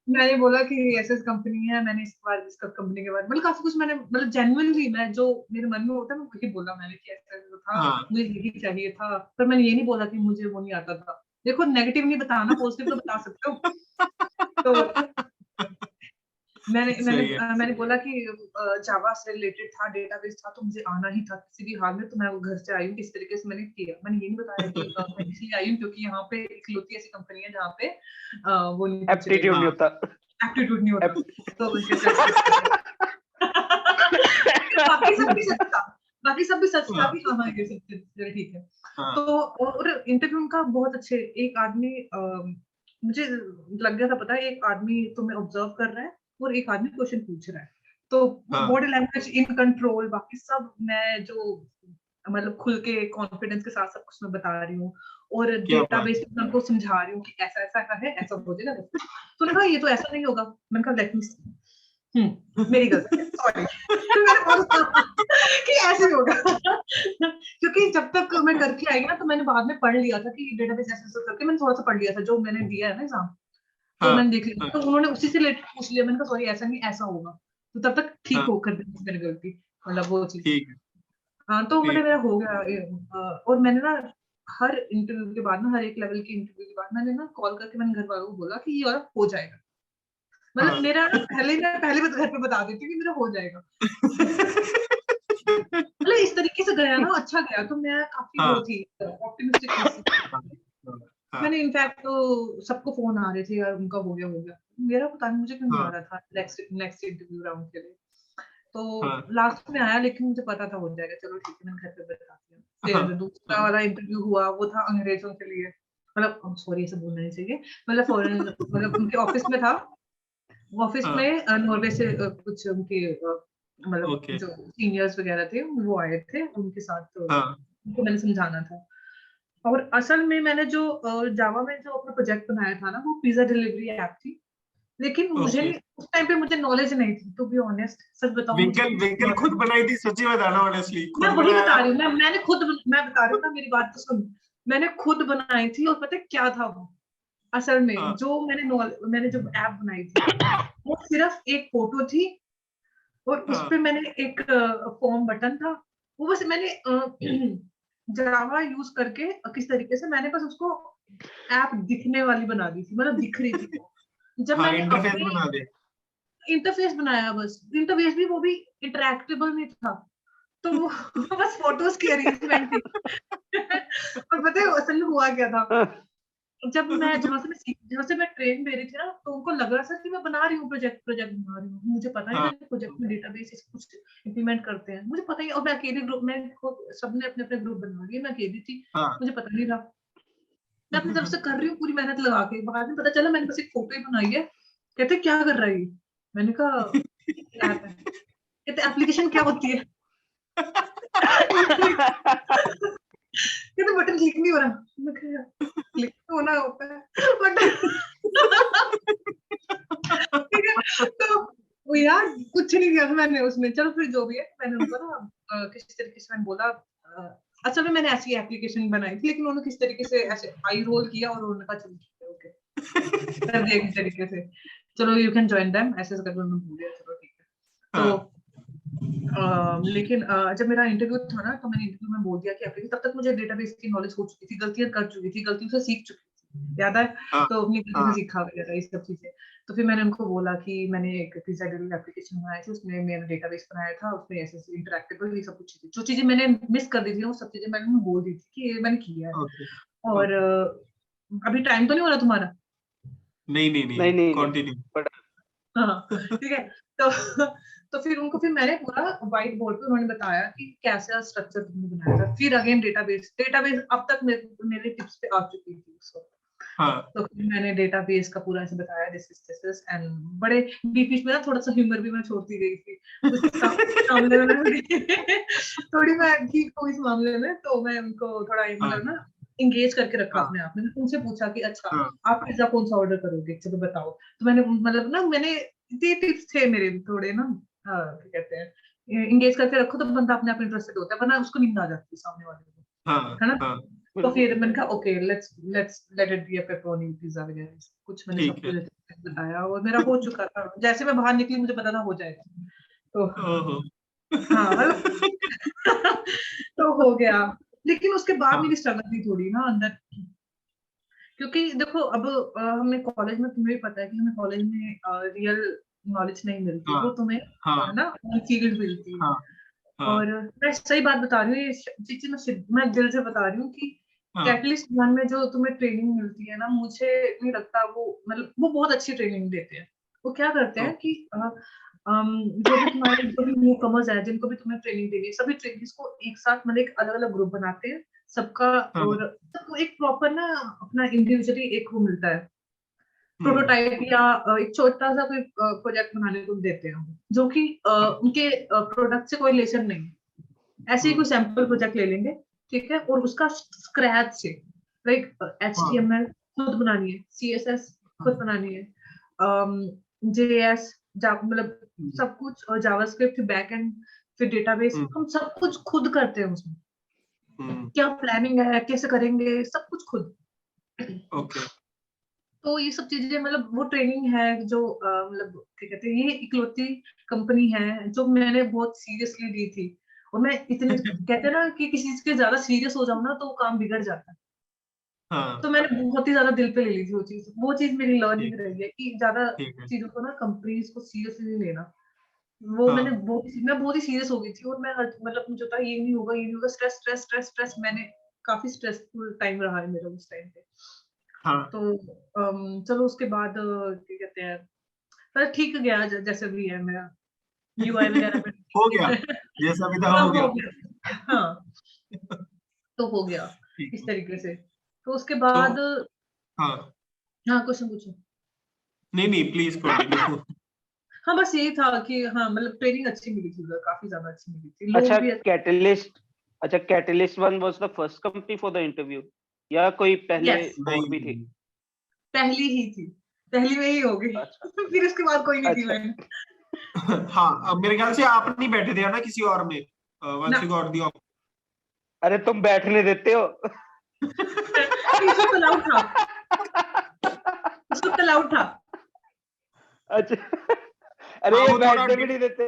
मैंने बोला कि ऐसे कंपनी है, मैंने इस बार इस कंपनी के बारे में काफी कुछ मैंने जेन्युइनली मैं जो मेरे मन में होता है मैं वही बोला मैंने कि ऐसा था, हाँ मुझे यही चाहिए था, पर मैंने ये नहीं बोला कि मुझे वो नहीं आता था। देखो नेगेटिव नहीं बताना, पॉजिटिव तो बता सकते हो। तो सही है। मैंने बोला कि जावा से रिलेटेड था, डेटाबेस था, तो मुझे आना ही था किसी भी हाल में, तो मैं वो घर से आई हूँ, किस तरीके से मैंने किया। मैंने ये नहीं बताया कि मैं इसलिए आई हूँ क्योंकि यहाँ पे इकलौती ऐसी कंपनी है जहाँ पे वो नहीं पूछे एप्टीट्यूड नहीं होता। एप्टीट्यूड नहीं होता, Apt- तो उनके बाकी सब भी सच था, बाकी सब भी सच था कि हाँ ये सब चीज़ ठीक है। हाँ तो और इंटरव्यू उनका बहुत अच्छे, एक आदमी मुझे लग गया था पता है, एक आदमी तुम्हें ऑब्जर्व कर रहा है और एक आदमी क्वेश्चन पूछ रहा है, तो हाँ बॉडी लैंग्वेज इन कंट्रोल, बाकी सब मैं जो मतलब खुल के कॉन्फिडेंस के साथ सब कुछ मैं बता रही हूँ, और क्या बात। डेटाबेस में उनको समझा रही हूँ कि ऐसा ऐसा है, ऐसा हो जाएगा। तो उन्होंने कहा ये तो ऐसा नहीं होगा। मैंने कहा लेट मी सी, मेरी गलती है, सॉरी। मैंने बोला कि ऐसे ही होगा क्योंकि जब तक मैं करके आई ना तो मैंने बाद में पढ़ लिया था कि डेटाबेस ऐसे करके मैंने थोड़ा सा पढ़ लिया था जो मैंने दिया है ना एग्जाम, तो हाँ मैंने देख लिया, हाँ तो उन्होंने उसी से रिलेटेड पूछ लिया। मैंने कहा सॉरी ऐसा नहीं, ऐसा होगा, तो तब तक ठीक हाँ हो कर दी मेरी गलती, मतलब वो चीज। ठीक है हाँ तो ठीक मेरा हो गया और मैंने ना हर इंटरव्यू के बाद ना, हर एक लेवल के इंटरव्यू के बाद मैंने ना कॉल करके मैंने घर वालों को बोला कि ये वाला हो जाएगा। मतलब हाँ मेरा ना पहले घर पे बता देती हूँ कि मेरा हो जाएगा। मतलब इस तरीके से गया ना, अच्छा गया, तो मैं काफी वो हाँ थी, ऑप्टिमिस्टिक थी। हाँ हाँ मैंने इनफैक्ट तो सबको फोन आ रहे थे यार, उनका हो गया, मेरा पता नहीं मुझे क्यों नहीं आ हाँ रहा था नेक्स्ट इंटरव्यू राउंड के लिए। तो हाँ लास्ट में आया, लेकिन मुझे पता था हो जाएगा, चलो ठीक है, मैं घर पे बताती हूँ। हाँ फिर दूसरा वाला इंटरव्यू हुआ, वो था अंग्रेजों के लिए, मतलब सॉरी ऐसे बोलना नहीं चाहिए, मतलब फॉरेन, मतलब उनके ऑफिस में था। ऑफिस हाँ में नॉर्वे से कुछ उनके मतलब ओके जो सीनियर्स वगैरह थे वो आए थे, उनके साथ हाँ उनको मैंने समझाना था। और असल में मैंने जो जावा में जो अपना प्रोजेक्ट बनाया था ना, वो पिज्जा डिलीवरी ऐप थी, लेकिन मुझे ओके नहीं, उस टाइम पे मुझे नॉलेज नहीं थी, टू बी ऑनेस्ट सच बताऊं, मुझे विंकल कुछ विंकल खुद बनाई थी, सच्ची बताना ऑनेस्टली मैं खुद वही बनाया बता था। रही हूँ, मैं बता रही हूँ ना, मेरी बात तो सुन। मैंने खुद बनाई थी, और पता है क्या था वो, असल में हाँ जो मैंने जो ऐप बनाई थी वो सिर्फ एक फोटो थी, और उस हाँ पे मैंने एक फॉर्म बटन था, वो बस मैंने जावा यूज करके किस तरीके से मैंने बस उसको ऐप दिखने वाली बना दी थी, मतलब दिख रही थी वो। जब हाँ मैंने इंटरफेस अपनी बना दे। इंटरफेस बनाया, बस इंटरफेस भी वो भी इंटरेक्टेबल नहीं था, तो वो बस फोटोज की अरेंजमेंट थी। और पता है असल में हुआ क्या था, जब मैं जहाँ से मैं ट्रेन ले रही थी ना, तो उनको लग रहा था कि मैं बना रही हूँ प्रोजेक्ट बना रही हूँ, मुझे पता नहीं हाँ मैंने प्रोजेक्ट में डेटाबेस कुछ इंप्लीमेंट करते हैं, मुझे पता ही, और मैं अकेले ग्रुप में सबने अपने अपने ग्रुप बना लिए, मैं अकेली थी, हाँ मुझे पता नहीं था। मैं अपनी तरफ से कर रही हूँ पूरी मेहनत लगा के, बाद में पता चला मैंने बस एक फोटो ही बनाई है। कहते क्या कर रहा है ये? मैंने कहा ऐप है। कहते एप्लीकेशन क्या होती है? कहते बटन क्लिक नहीं हो रहा। मैं कहा क्लिक तो होना होता है बट ठीक है, तो वो यार कुछ नहीं किया था मैंने उसमें, चलो फिर जो भी है, मैंने उनको ना किस तरीके से मैंने बोला, असल में मैंने ऐसी एप्लीकेशन बनाई थी, लेकिन उन्होंने किस तरीके से ऐसे आई रोल किया और उन्होंने कहा चलो ओके कर दिया किस तरीके से, चलो यू कैन जॉइन देम, ऐसे करके उन्होंने बोल दिया, चलो ठीक है। तो हाँ लेकिन जब मेरा इंटरव्यू था ना, तो मैंने इंटरव्यू में बोल दिया कि एप्लीकेशन, तब तक मुझे डेटाबेस की नॉलेज हो चुकी थी, गलतियां कर चुकी थी, गलतियों से सीख चुकी थी, याद है, हाँ तो अपनी गलतियों हाँ से सीखा वगैरह ये सब चीजें। तो फिर मैंने उनको बोला कि मैंने एक पिज्जा डिलीवरी एप्लीकेशन बनाई थी, उसमें मैंने डेटाबेस बनाया था, उसमें ऐसे इंटरेक्टिव ये सब कुछ चीजें, जो चीजें मैंने मिस कर दी थी वो सब चीजें मैंने उन्हें बोल दी थी कि ये मैंने किया है। ओके और ओके अभी टाइम तो नहीं हो रहा तुम्हारा? नहीं नहीं नहीं नहीं नहीं नहीं कंटिन्यू। हाँ ठीक है। तो फिर मैंने पूरा व्हाइट बोर्ड पे उन्होंने बताया कि कैसा स्ट्रक्चर तुमने बनाया था। फिर अगेन डेटाबेस अब तक मेरे टिप्स पे आ चुकी थी उस वक्त। हाँ तो फिर मैंने डेटाबेस का पूरा ऐसे बताया, दिस इज एंड बड़े बीच बीच में ना थोड़ा सा ह्यूमर भी मैं छोड़ती गई थी उस मामले में थोड़ी मैं ठीक हूँ इस मामले में, तो मैं उनको थोड़ा हाँ मतलब ना इंगेज करके रखा हाँ अपने आप में। उनसे पूछा कि अच्छा हाँ आप पिज्जा कौन सा ऑर्डर करोगे, चलो बताओ। तो मैंने मतलब ना मैंने ये टिप्स थे मेरे थोड़े ना, क्या कहते हैं, इंगेज करके रखो तो बंदा अपने आप इंटरेस्टेड होता है, वरना उसको नींद आ जाती है सामने वाले को, हाँ है ना। हाँ तो फिर मैंने कहा okay let's let it be a pepperoni pizza वगैरह कुछ मैंने सब ठीक है। कुछ बताया और मेरा हो चुका था, जैसे मैं बाहर निकली मुझे पता था हो जाएगा, तो ओहो। हाँ मतलब तो हो गया। लेकिन उसके बाद हाँ मेरी स्ट्रगल थी थोड़ी ना अंदर, क्योंकि देखो अब हमें कॉलेज में, तुम्हें भी पता है कि हमें कॉलेज में रियल नॉलेज नहीं मिलती, हाँ वो तुम्हें हाँ है ना फील्ड मिलती है। हाँ हाँ और मैं सही बात बता रही हूँ, ये चीज़ मैं दिल से बता रही हूँ कि हाँ कैटलिस्ट वन में जो तुम्हें ट्रेनिंग मिलती है ना, मुझे नहीं लगता वो मतलब वो बहुत अच्छी ट्रेनिंग देते हैं। वो क्या करते हैं कि जो भी न्यू कमर्स है जिनको भी तुम्हें ट्रेनिंग देनी है, सभी ट्रेनिंग्स को एक साथ मतलब एक अलग अलग ग्रुप बनाते हैं सबका, हाँ। और सबको एक प्रॉपर ना अपना इंडिविजुअली एक वो मिलता है हम्म प्रोटोटाइप या एक छोटा सा कोई प्रोजेक्ट बनाने को देते हैं, जो कि उनके प्रोडक्ट से कोई रिलेशन नहीं है। ऐसे ही कोई सैंपल प्रोजेक्ट ले लेंगे, ठीक है, और उसका स्क्रैच से लाइक हाँ HTML खुद बनानी है, CSS खुद हाँ, बनानी है, JS मतलब हम्म सब कुछ, जावास्क्रिप्ट बैक एंड फिर डेटाबेस, हम्म हम सब कुछ खुद करते हैं उसमें। हम्म, क्या प्लानिंग है, कैसे करेंगे, सब कुछ खुद। ओके। तो ये सब चीजें मतलब वो ट्रेनिंग है जो मतलब क्या कहते हैं, ये इकलौती कंपनी है जो मैंने बहुत सीरियसली ली थी। और मैं इतने कहते हैं ना कि किसी चीज के ज्यादा सीरियस हो जाओ ना तो वो काम बिगड़ जाता है, तो हाँ मैंने बहुत ही ज्यादा दिल पे ले ली थी वो चीज मेरी लर्निंग ठीक रही है कि ज्यादा ठीक है। चीजों को ना कंपनीज को सीरियसली नहीं लेना। वो हाँ मैं बहुत ही सीरियस हो गई थी, और मैं मतलब मुझे पता ये नहीं होगा, ये नहीं होगा, स्ट्रेस स्ट्रेस स्ट्रेस स्ट्रेस, मैंने काफी स्ट्रेसफुल टाइम रहा है मेरा उस टाइम पे। हाँ तो चलो उसके बाद क्या कहते हैं, पर ठीक गया जैसे भी है मेरा UI वगैरह में हो गया, जैसा भी था हाँ हो हो गया। गया, हाँ तो हो गया ठीक इस है। तरीके से। तो उसके तो बाद हाँ, हाँ क्वेश्चन पूछो। नहीं नहीं प्लीज कंटिन्यू। हाँ बस यही था कि हाँ मतलब ट्रेनिंग अच्छी मिली थी उधर, काफी ज्यादा अच्छी मिली थी, अच्छा लोग भी कैटलिस्ट अच्छा catalyst one was the first company for the interview या कोई पहले यस और भी थी? नहीं। पहली ही थी, पहली में ही हो गई अच्छा फिर उसके बाद कोई नहीं थी अच्छा मैंने हाँ, अब मेरे ख्याल से आप नहीं बैठे थे ना किसी और में, ना। वंस यू गॉट दी अरे तुम बैठने देते हो? नहीं, उस वक्त अलाउड था, उस वक्त अलाउड था। अच्छा अरे हाँ ये वो थोड़ा बैठने भी नहीं देते।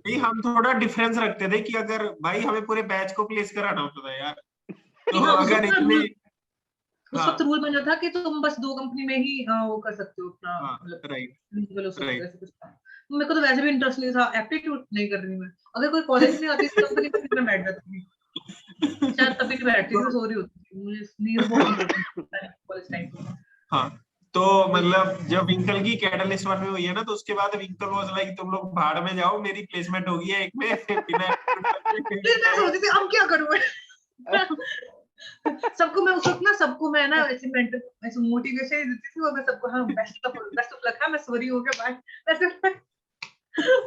नहीं, हम थोड़ा डिफरेंस रखते थे कि अगर भाई हमें पूरे बैच को प्लेस कराना होता था यार, नहीं तो हाँ अगर इतने। उस वक्त हाँ रूल बना था कि तुम बस 2 कंपनी में ही वो कर सकते हो अपना हाँ मतलब राइट एलिजिबल हो सकते हो, राइट। ऐसे कुछ था। तो मेरे को तो वैसे भी इंटरेस्ट नहीं था, एप्टीट्यूड नहीं कर रही मैं, अगर कोई कॉलेज में आती इस कंपनी में फिर मैं बैठ जाती थी, शायद तभी नहीं बैठती थी, मैं तो सो रही होती थी, मुझे नींद बहुत इंपॉर्टेंट है कॉलेज टाइम पे। हाँ, तो तो मतलब जब विंकल की कैटलिस्ट वन में हुई है ना, तो उसके बाद विंकल वाज लाइक तुम लोग भाड़ में जाओ, मेरी प्लेसमेंट हो गई है एक में बिना फिर मैं सोचती थी अब क्या करूं मैं सबको मैं उस वक्त ना सबको मैं ना ऐसे मेंटल ऐसे मोटिवेशन देती थी, और मैं सबको हाँ बेस्ट ऑफ लक, हाँ मैं सॉरी हो गया बाय वैसे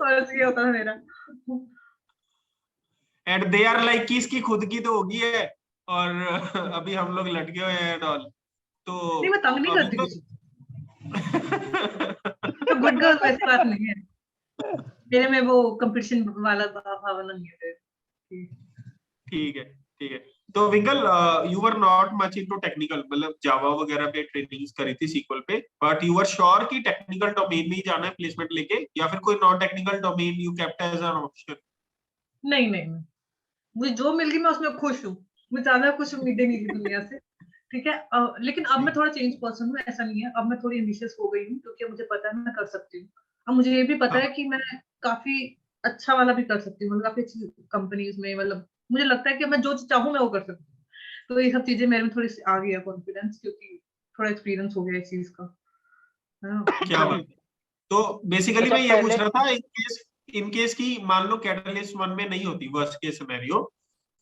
और ये होता था मेरा। एंड दे आर लाइक कि इसकी खुद की तो होगी है, और अभी हम लोग लटके हुए हैं एंड ऑल। तो नहीं मैं तंग नहीं करती विंकल किसी को, गुड गर्ल वैसी बात नहीं है मेरे में, वो कंपटीशन वाला भावना नहीं है फिर। ठीक है ठीक है। तो Winkal, you were not much into technical, मतलब जावा वगैरह पे ट्रेनिंग्स करी थी सीक्वल पे, बट यू वर श्योर कि टेक्निकल डोमेन में ही जाना है प्लेसमेंट लेके, या फिर कोई non technical domain you kept as an option? नहीं नहीं नहीं, मुझे जो मिल गई मैं उसमें खुश हूँ, मुझे ज्यादा कुछ उम्मीदें नहीं थी दुनिया से, ठीक है। लेकिन अब मैं थोड़ा चेंज पर्सन हूँ, ऐसा नहीं है, अब मैं थोड़ी एम्बिशियस हो गई हूँ क्योंकि मुझे पता है मैं कर सकती हूँ। अब मुझे ये भी पता हाँ है कि मैं काफी अच्छा वाला भी कर सकती हूँ, मतलब काफी अच्छी कंपनीज में, मतलब मुझे लगता है कि मैं जो चाहूँ मैं वो कर सकती हूँ। तो ये सब चीजें मेरे में थोड़ी सी आ गई है कॉन्फिडेंस, क्योंकि थोड़ा एक्सपीरियंस हो गया इस चीज का, है ना। क्या बात है। तो बेसिकली अच्छा मैं ये पूछ पहले रहा था, इन केस की मान लो कैटलिस्ट वन में नहीं होती, वर्स्ट केस सिनेरियो,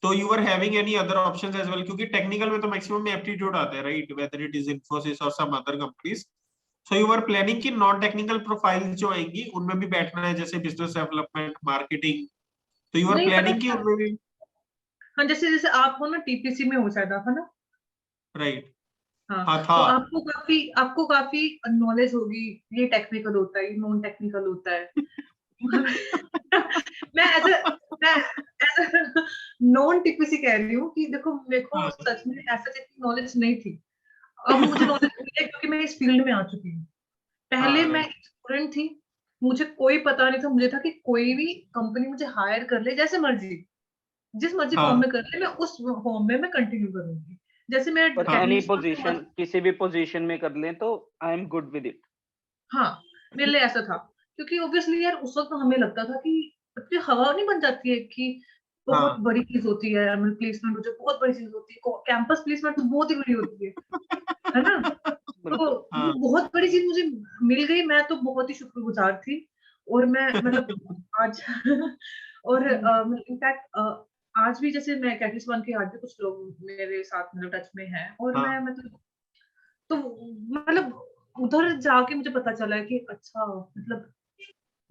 तो you are having any other options as well, क्योंकि टेक्निकल में तो मैक्सिमम एप्टीट्यूड आता है right, whether it is Infosys और some other companies. So you are planning की नॉन टेक्निकल प्रोफाइल जो आएंगी उनमें भी बैठना है, जैसे बिजनेस डेवलपमेंट, मार्केटिंग, तो यू आर नहीं पता प्लानिंग की क्या, उनमें भी? हाँ जैसे जैसे आप हो ना TPC में हो शायद आप, है ना। राइट। हाँ हाँ था। तो आपको काफी नॉलेज होगी, ये टेक्निकल होता है, ये नॉन टेक्निकल होता है मैं ऐसे मैं ऐसे नॉन टीपीसी कह रही हूँ कि देखो मेरे को हाँ, सच में ऐसा की नॉलेज नहीं थी। अब मुझे नॉलेज मिली है क्योंकि मैं इस फील्ड में आ चुकी हूँ। पहले हाँ, मैं राइट, स्टूडेंट थी, मुझे कोई पता नहीं था। मुझे था कि कोई भी कंपनी मुझे हायर कर ले जैसे मर्जी, जिस मर्जी फॉर्म हाँ, में कर ले, मैं उस फॉर्म में मैं कंटिन्यू करूंगी। जैसे मैं और एनी कैटलिस्ट फॉर्म के पोजीशन, बाद, किसी भी पोजीशन में कर लें तो I am good with it. हाँ, मेरे लिए ऐसा था। क्योंकि ऑब्वियसली यार उस वक्त हमें लगता था कि इतनी हवा नहीं बन जाती है कि बहुत हाँ। बड़ी चीज होती है, प्लेसमेंट जो बहुत बड़ी चीज होती है, कैंपस प्लेसमेंट तो बहुत ही बड़ी होती है ना? तो बिल्कुल। वो हाँ। बहुत बड़ी चीज मुझे मिल गई, मैं तो बहुत ही शुक्रगुजार थी। और मैं मतलब आज और इनफैक्ट आज भी जैसे मैं कैटलिस्ट वन के आज भी कुछ लोग मेरे साथ मतलब टच में हैं, और मैं हाँ, मतलब तो मतलब उधर जाके मुझे पता चला है कि अच्छा मतलब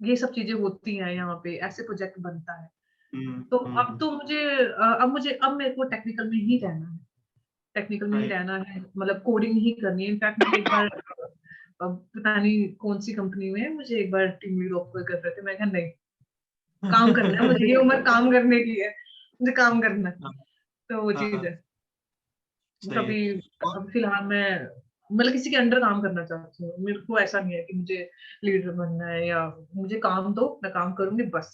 ये सब चीजें होती हैं यहाँ पे, ऐसे प्रोजेक्ट बनता है। हम्म, तो अब तो अब मेरे को टेक्निकल में ही रहना है, टेक्निकल में ही राइट। रहना है, मतलब कोडिंग ही करनी है। इनफैक्ट मुझे एक बार पता नहीं कौन सी कंपनी में मुझे एक बार टीम लीड ऑफर कर रहे थे, मैं कहा नहीं, काम करना है मुझे, ये उम्र काम करने की है, मुझे काम करना है। हाँ, तो वो चीज हाँ, है। सही है। तभी और अब फिलहाल मैं मतलब किसी के अंडर काम करना चाहती हूँ। मेरे को ऐसा नहीं है कि मुझे लीडर बनना है, या मुझे काम दो मैं काम करूंगी बस,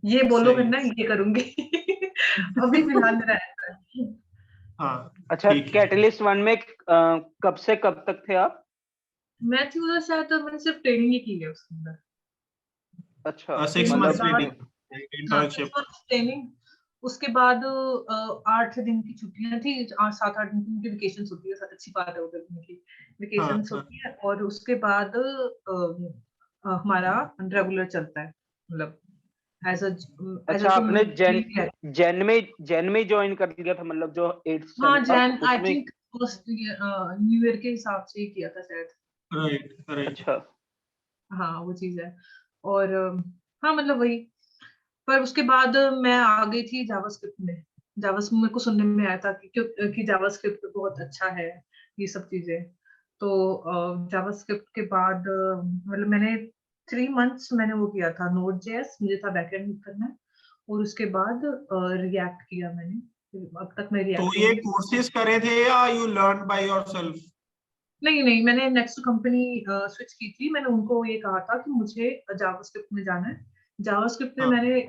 ये बोलो सही है। करना है ये करूंगी। अभी फिलहाल मेरा ऐसा है। हाँ, अच्छा, ठीक है। कैटलिस्ट वन में कब से कब तक थे आप? मैं थी उधर शायद, तो मैंने सिर्फ ट्रेनिंग ही की है उसके अंदर। अच्छा, 6 ट्रेनिंग के मंथ्स मतलब बाद, ट्रेनिंग, हाँ 6 इंटर्नशिप। Months training. उसके बाद 8 दिन की छुट्टियां थी, 7-8 दिन की वेकेशन होती है, अच्छी बात है उधर की हाँ, वेकेशन हाँ। होती है। और उसके बाद हमारा रेगुलर चलता है, मतलब एज अच्छा, तुम आपने जैन है। जैन में ज्वाइन कर लिया था, मतलब जो 8th हाँ सेम था जैन आई उसमें? थिंक फर्स्ट न्यू ईयर के हिसाब से ही किया था शायद। Right, right. अच्छा। हाँ वो चीज है। और हाँ मतलब वही। पर उसके बाद मैं आ गई थी जावास्क्रिप्ट में। जावास्क्रिप्ट मेरे को सुनने में आया था कि कि जावास्क्रिप्ट बहुत अच्छा है, ये सब चीजें। तो जावास्क्रिप्ट के बाद मतलब मैंने 3 मंथ्स मैंने वो किया था नोड जेएस, मुझे था बैकएंड करना है। और उसके बाद रिएक्ट किया मैंने, अब तक मैं तो रिएक्ट में ये ही। कोर्सेज करे थे या यू लर्न बाय योरसेल्फ? नहीं नहीं, मैंने नेक्स्ट कंपनी स्विच की थी। मैंने उनको ये कहा था कि मुझे जावास्क्रिप्ट में जाना है। जावास्क्रिप्ट में हाँ, मैंने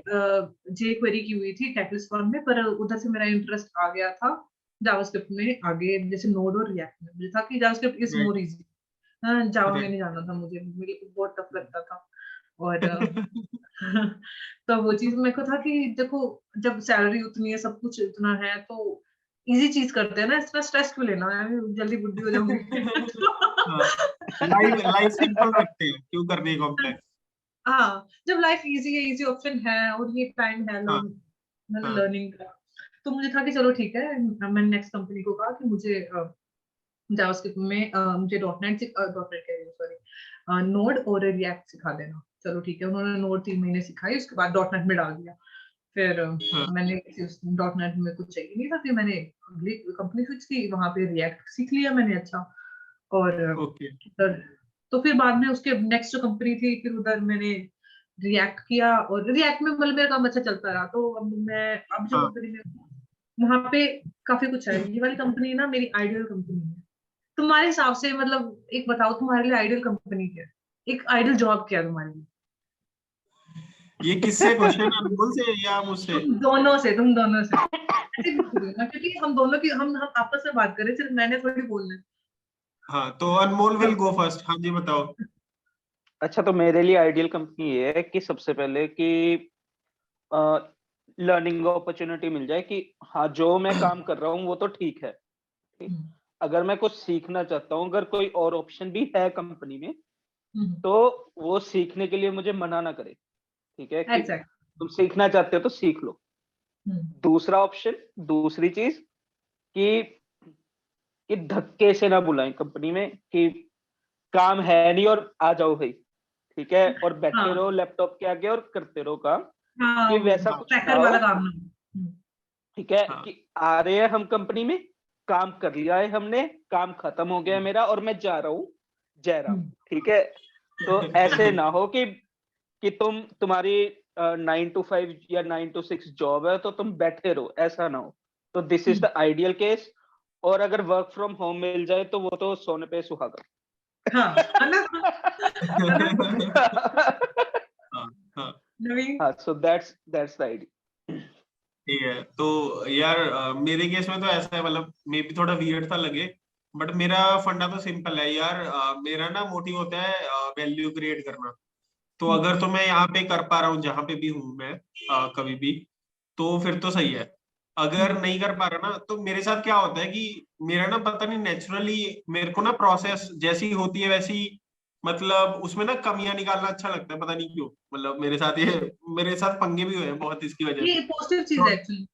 जे क्वेरी की हुई थी कैटलिस्ट फॉर्म में, पर उधर से मेरा इंटरेस्ट आ गया था जावास्क्रिप्ट में आगे, जैसे नोड और रिएक्ट में। मुझे था कि JavaScript is right, more easy, Java में राइट। नहीं जाना था मुझे, मेरे को बहुत टफ लगता था। और तो वो चीज मेरे को था कि देखो, जब सैलरी उतनी है, सब कुछ उतना है, तो इजी चीज करते हैं ना, इतना स्ट्रेस क्यों लेना है, जल्दी बुद्धि हो जाऊंगी। हाँ, लाइफ लाइफ सिंपल रखते हैं, क्यों करनी कॉम्प्लेक्स। हाँ, जब लाइफ इजी है, इजी ऑप्शन है, और ये टाइम है हाँ, मतलब हाँ, लर्निंग का, तो मुझे था कि चलो ठीक है। मैंने नेक्स्ट कंपनी को कहा कि मुझे जावास्क्रिप्ट में मुझे डॉट नेट कह रही हूँ, सॉरी, नोड और रिएक्ट सिखा देना। चलो ठीक है, उन्होंने नोड 3 महीने सिखाई, उसके बाद डॉट नेट में डाल दिया। फिर हाँ। मैंने डॉट नेट में कुछ चाहिए नहीं था, फिर मैंने अगली कंपनी स्विच की, वहां पे रिएक्ट सीख लिया मैंने। अच्छा। और ओके। उधर तो फिर बाद में उसके नेक्स्ट जो कंपनी थी, फिर उधर मैंने रिएक्ट किया, और रिएक्ट में मतलब मेरा काम अच्छा चलता रहा। तो अब जो हाँ, कंपनी में वहां पे काफी कुछ है। ये वाली कंपनी ना मेरी आइडियल कंपनी है। तुम्हारे हिसाब से मतलब एक बताओ, तुम्हारे लिए आइडियल कंपनी क्या है, एक आइडियल जॉब क्या है तुम्हारे लिए? ये किससे क्वेश्चन, अनमोल से या मुझसे? तुम दोनों से ऐसे ही पूछ रही हूँ मैं, क्योंकि हम आपस में बात कर रहे हैं, सिर्फ मैंने थोड़ी बोलना है। हाँ, तो अनमोल विल गो फर्स्ट। हाँ जी, बताओ। अच्छा, तो मेरे लिए आइडियल कंपनी ये है कि सबसे पहले कि लर्निंग अपॉर्चुनिटी मिल जाए, कि हाँ जो मैं काम कर रहा हूँ वो तो ठीक है, ठीक? हम्म, अगर मैं कुछ सीखना चाहता हूँ, अगर कोई और ऑप्शन भी है कंपनी में, हम्म, तो वो सीखने के लिए मुझे मना ना करे, ठीक है, कि एग्जैक्ट। तुम सीखना चाहते हो तो सीख लो। हम्म, दूसरा ऑप्शन, दूसरी चीज, कि धक्के से ना बुलाएं कंपनी में, कि काम है नहीं और आ जाओ भाई, ठीक है, और बैठे हाँ रहो लैपटॉप के आगे और करते रहो काम, हाँ, कि वैसा हाँ, कुछ ना ट्रैकर हो। वाला काम ना। ठीक है, हाँ, कि आ रहे हैं हम कंपनी में, काम कर लिया है हमने, काम खत्म हो गया है मेरा और मैं जा रहा हूँ जयराम, हम्म, ठीक है। तो ऐसे ना हो कि तुम्हारी 9 to 5 या 9 to 6 जॉब है तो तुम बैठे रहो, ऐसा ना हो। तो this is the ideal case. और अगर वर्क फ्रॉम होम मिल जाए तो वो तो सोने पे सुहागा। हाँ, है ना? है ना? हाँ हाँ नवीन? हाँ, सो दैट्स द आइडिया। ठीक है। तो यार मेरे केस में तो ऐसा है, मतलब मे भी थोड़ा वियर्ड सा लगे, बट मेरा फंडा तो सिंपल है यार। मेरा ना मोटिव होता है वैल्यू क्रिएट करना। तो अगर तो मैं यहाँ पे कर पा रहा हूँ जहाँ पे भी हूँ मैं, कभी भी, तो फिर तो सही है। अगर नहीं कर पा रहा ना, तो मेरे साथ क्या होता है कि मेरा ना पता नहीं नेचुरली मेरे को ना प्रोसेस जैसी होती है वैसी, मतलब उसमें ना कमियां निकालना अच्छा लगता है, पता नहीं क्यों। मतलब मेरे साथ पंगे भी हुए हैं बहुत इसकी वजह से। ये पॉजिटिव चीज तो है एक्चुअली,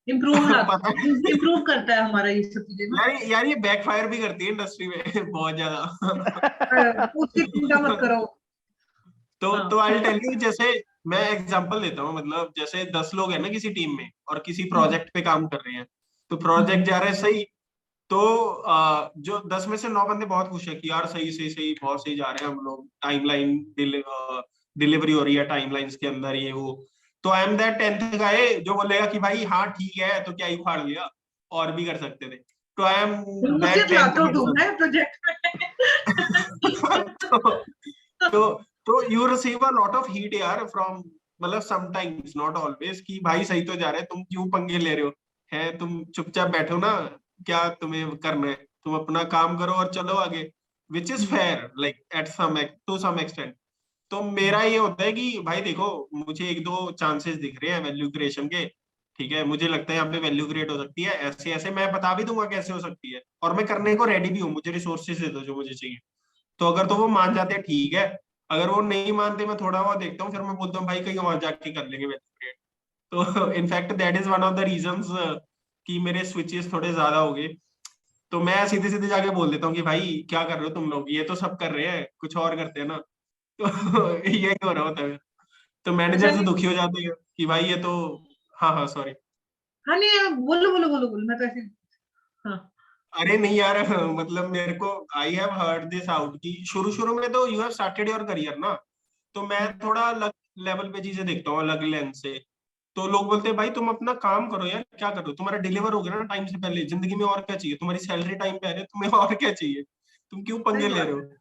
इम्प्रूव लाता पता है, इम्प्रूव करता है हमारा ये सब चीजें ना। यार ये बैकफायर भी करती है इंडस्ट्री में बहुत ज्यादा। तो उसकी चिंता मत करो। तो हाँ। आई टेल यू, जैसे मैं एग्जांपल देता हूँ, मतलब जैसे 10 लोग हैं ना किसी टीम में और किसी हम्म, प्रोजेक्ट पे काम कर रहे हैं। तो हम्म, प्रोजेक्ट जा रहा है सही। तो जो 10 में से 9 बंदे बहुत खुश है कि यार सही सही सही, बहुत सही जा रहे हैं हम लोग, टाइमलाइन डिलीवरी हो रही है टाइमलाइंस के अंदर, ये वो। तो आई एम दैट 10th गाय जो बोलेगा कि भाई हाँ ठीक है, तो क्या ही उखाड़ लिया, और भी कर सकते थे। तो आई एम मुझसे दैट लाते 10th हो तुम पर्सन। है प्रोजेक्ट तो तो तो you receive a lot of heat यार फ्रॉम, मतलब समटाइम्स नॉट ऑलवेज, कि भाई सही तो जा रहे हैं, तुम क्यों पंगे ले रहे हो, है तुम चुपचाप बैठो ना, क्या तुम्हें करना है, तुम अपना काम करो और चलो आगे, विच इज में। Fair like at some to some extent. तो मेरा ये होता है कि भाई देखो, मुझे एक दो चांसेस दिख रहे हैं वैल्यू क्रिएशन के, ठीक है, मुझे लगता है यहाँ पे वैल्यू क्रिएट हो सकती है, ऐसे ऐसे मैं बता भी दूंगा कैसे हो सकती है, और मैं करने को रेडी भी हूँ, मुझे रिसोर्सेज दे दो जो मुझे चाहिए। तो अगर तो वो मान जाते हैं ठीक है, अगर वो नहीं मानते मैं थोड़ा बहुत देखता हूँ, फिर मैं बोलता हूँ भाई कहीं और जाके कर लेंगे वैल्यू क्रिएट। तो in fact that is one of the reasons कि मेरे स्विचेस थोड़े ज्यादा हो गए। तो मैं सीधे सीधे जाके बोल देता हूँ कि भाई क्या कर रहे हो तुम लोग, ये तो सब कर रहे हैं, कुछ और करते हैं ना। तो ये हो रहा होता है। तो अच्छा मैनेजर से नहीं। दुखी हो जाते हैं कि भाई ये तो, हाँ हाँ सॉरी। हाँ नहीं, बोलो बोलो बोलो बोलो, मैं तो ऐसे। हाँ। अरे नहीं यार, मतलब मेरे को I have heard this out कि शुरू शुरू में तो you have started your career ना, तो मैं थोड़ा अलग लेवल पे चीजें देखता हूँ, अलग लेंस से। तो लोग बोलते हैं भाई तुम अपना काम करो यार, क्या करो, तुम्हारा डिलीवर हो गया ना टाइम से पहले, जिंदगी में और क्या चाहिए, तुम्हारी सैलरी टाइम पे आ रही है, तुम्हें और क्या चाहिए, तुम क्यों सही पंगे ले बात रहे है। हो। तो